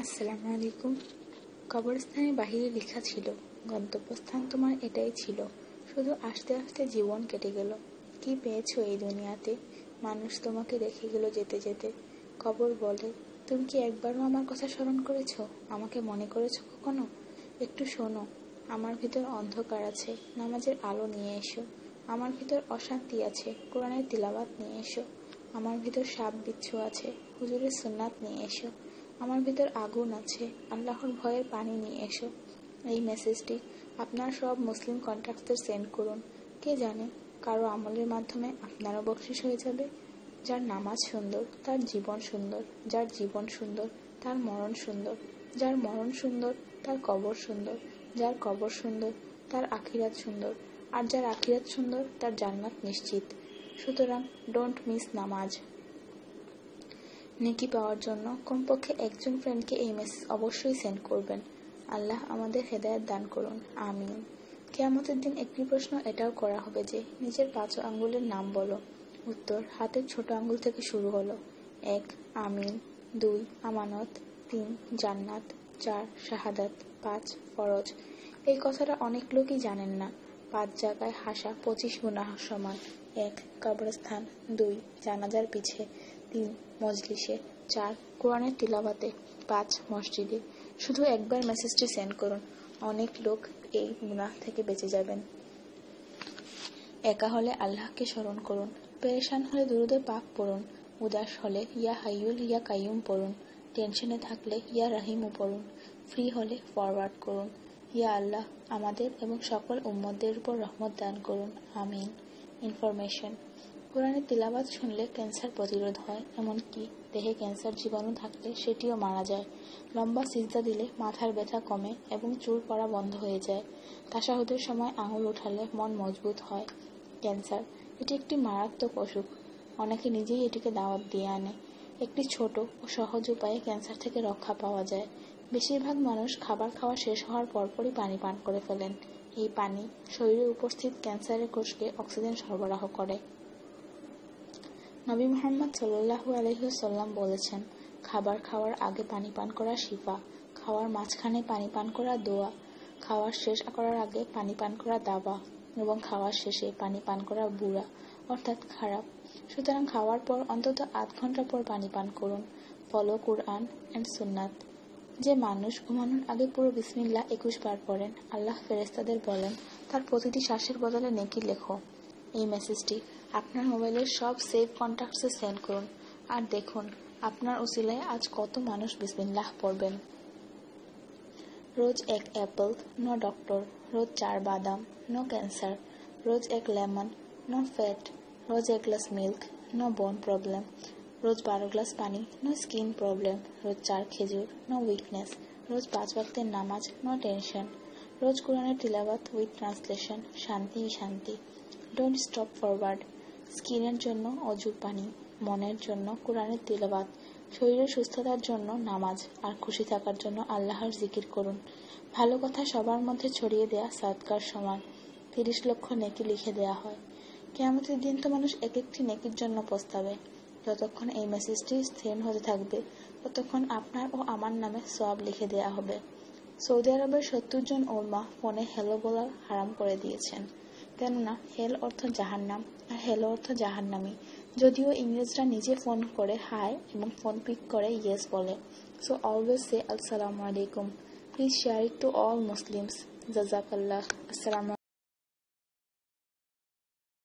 আসসালামু আলাইকুম। কবরস্থানের বাহিরে লেখা ছিল, গন্তব্যস্থান তোমার এটাই ছিল, শুধু আস্তে আস্তে জীবন কেটে গেল। কি পেয়েছো এই দুনিয়াতে? মানুষ তোমাকে রেখে গেল যেতে যেতে। কবর বলে, তুমি কি একবারও আমার কথা স্মরণ করেছো? আমাকে মনে করেছো কখনো? একটু শোনো, আমার ভিতর অন্ধকার আছে, নামাজের আলো নিয়ে এসো। আমার ভিতর অশান্তি আছে, কোরআনের তিলাওয়াত নিয়ে এসো। আমার ভিতর সাপ বিচ্ছু আছে, হুজুরের সুন্নাত নিয়ে এসো। আমার ভিতর আগুন আছে, আল্লাহর ভয়ের পানি নিয়ে এসো। এই মেসেজটি আপনার সব মুসলিম কন্ট্যাক্টসদের সেন্ড করুন। কে জানে, কারো আমলের মাধ্যমে আপনারও বকশিশ হয়ে যাবে। যার নামাজ সুন্দর তার জীবন সুন্দর, যার জীবন সুন্দর তার মরণ সুন্দর, যার মরণ সুন্দর তার কবর সুন্দর, যার কবর সুন্দর তার আখিরাত সুন্দর, আর যার আখিরাত সুন্দর তার জান্নাত নিশ্চিত। সুতরাং ডোন্ট মিস নামাজ। নেকি পাওয়ার জন্য কমপক্ষে একজন ফ্রেন্ডকে এই মেসেজ অবশ্যই সেন্ড করবেন। আল্লাহ আমাদের হেদায়েত দান করুন, আমিন। কিয়ামতের দিন একটি প্রশ্ন এটাও করা হবে যে, নিজের 5 আঙ্গুলের নাম বলো। উত্তর হাতের ছোট আঙ্গুল থেকে শুরু হলো। 1 আমিন, 2 আমানত, 3 জান্নাত, 4 শাহাদাত, 5 ফরজ। এই কথাটা অনেক লোকই জানেন না। 5 জায়গায় হাসা 25 গুনাহ সমান। 1 কবরস্থান, 2 জানাজার পিছে, 3 মজলিসে, 4 কোরআনের তিলাওয়াতে, 5 মসজিদে। শুধু একবার মেসেজটি সেন্ড করুন, অনেক লোক এই গুনাহ থেকে বেঁচে যাবেন। একা হলে আল্লাহকে স্মরণ করুন, পেরেশান হলে দুরুদে পাক পড়ুন, উদাস হলে ইয়া হাইয়ুল ইয়া কাইয়ুম পড়ুন, টেনশনে থাকলে ইয়া রাহিমও পড়ুন, ফ্রি হলে ফরওয়ার্ড করুন, ইয়া আল্লাহ আমাদের এবং সকল উম্মতদের উপর রহমত দান করুন, আমিন। ইনফরমেশন: কোরআনের তিলাওয়াত শুনলে ক্যান্সার প্রতিরোধ হয়, এমনকি দেহে ক্যান্সার জীবাণু থাকলে সেটিও মারা যায়। লম্বা সিজদা দিলে মাথার ব্যথা কমে এবং চুল পড়া বন্ধ হয়ে যায়। তাশাহুদের সময় আঙুল উঠালে মন মজবুত হয়। ক্যান্সার এটি একটি মারাত্মক অসুখ, অনেকে নিজেই এটিকে দাওয়াত দিয়ে আনে। একটি ছোট ও সহজ উপায়ে ক্যান্সার থেকে রক্ষা পাওয়া যায়। বেশিরভাগ মানুষ খাবার খাওয়া শেষ হওয়ার পরপরই পানি পান করে ফেলেন। এই পানি শরীরে উপস্থিত ক্যান্সারের কোষকে অক্সিজেন সরবরাহ করে। নবী মুহাম্মদ সাল্লাল্লাহু আলাইহি ওয়াসাল্লাম বলেছেন, খাবার খাওয়ার আগে পানি পান করা শিফা, খাওয়ার মাঝখানে পানি পান করা দোয়া, খাওয়ার শেষ করার আগে পানি পান করা দাবা এবং খাওয়ার শেষে পানি পান করা বুড়া অর্থাৎ খারাপ। সুতরাং খাওয়ার পর অন্তত 8 ঘন্টা পর পানি পান করুন। ফলো কুরআন এন্ড সুন্নাত। যে মানুষ ঘুমানোর আগে পুরো বিসমিল্লাহ 21 বার পড়েন, আল্লাহ ফেরেশতাদের বলেন তার প্রতিটি শ্বাসের বদলে নেকি লেখো। এই মেসেজটি আপনার মোবাইলের সব সেভ কন্ট্যাক্টসে সেন্ড করুন, আর দেখুন আপনার উসিলায় আজ কত মানুষ বিসমিল্লাহ পড়বেন। রোজ 1 অ্যাপল, নো ডক্টর। রোজ 4 বাদাম, নো ক্যান্সার। রোজ 1 লেমন, নো ফ্যাট। রোজ 1 গ্লাস মিল্ক, নো বোন প্রবলেম। রোজ 12 গ্লাস পানি, নো স্কিন প্রবলেম। রোজ 4 খেজুর, নো উইকনেস। রোজ 5 ওয়াক্তের নামাজ, নো টেনশন। রোজ কোরআনের তিলাওয়াত উইথ ট্রান্সলেশন, শান্তি শান্তি। Don't stop forward. স্কিনের জন্য অজুর পানি, মনের জন্য কোরআনের তিলাওয়াত, শরীরের সুস্থতার জন্য নামাজ, আর খুশি থাকার জন্য আল্লাহর জিকির করুন। ভালো কথা সবার মধ্যে ছড়িয়ে দেয়া সাদকার সমান। 30 লক্ষ নেকি লিখে দেয়া হয়। কিয়ামতের দিন তো মানুষ এক একটি নেকির জন্য পস্তাবে। যতক্ষণ এই মেসেজটি সেন্ড হতে থাকবে ততক্ষণ আপনার ও আমার নামে সওয়াব লিখে দেয়া হবে। সৌদি আরবের 70 জন উলামা ফোনে হ্যালো বলা হারাম করে দিয়েছেন, কেননা হেল অর্থ জাহান্নাম আর হ্যালো অর্থ জাহান্নামী। যদিও ইংরেজরা নিজে ফোন করে হাই এবং ফোন পিক করে ইয়েস বলে। সো অলওয়েজ সে আসসালামু আলাইকুম। Please share it to all Muslims. জাযাকাল্লাহ। আসসালামু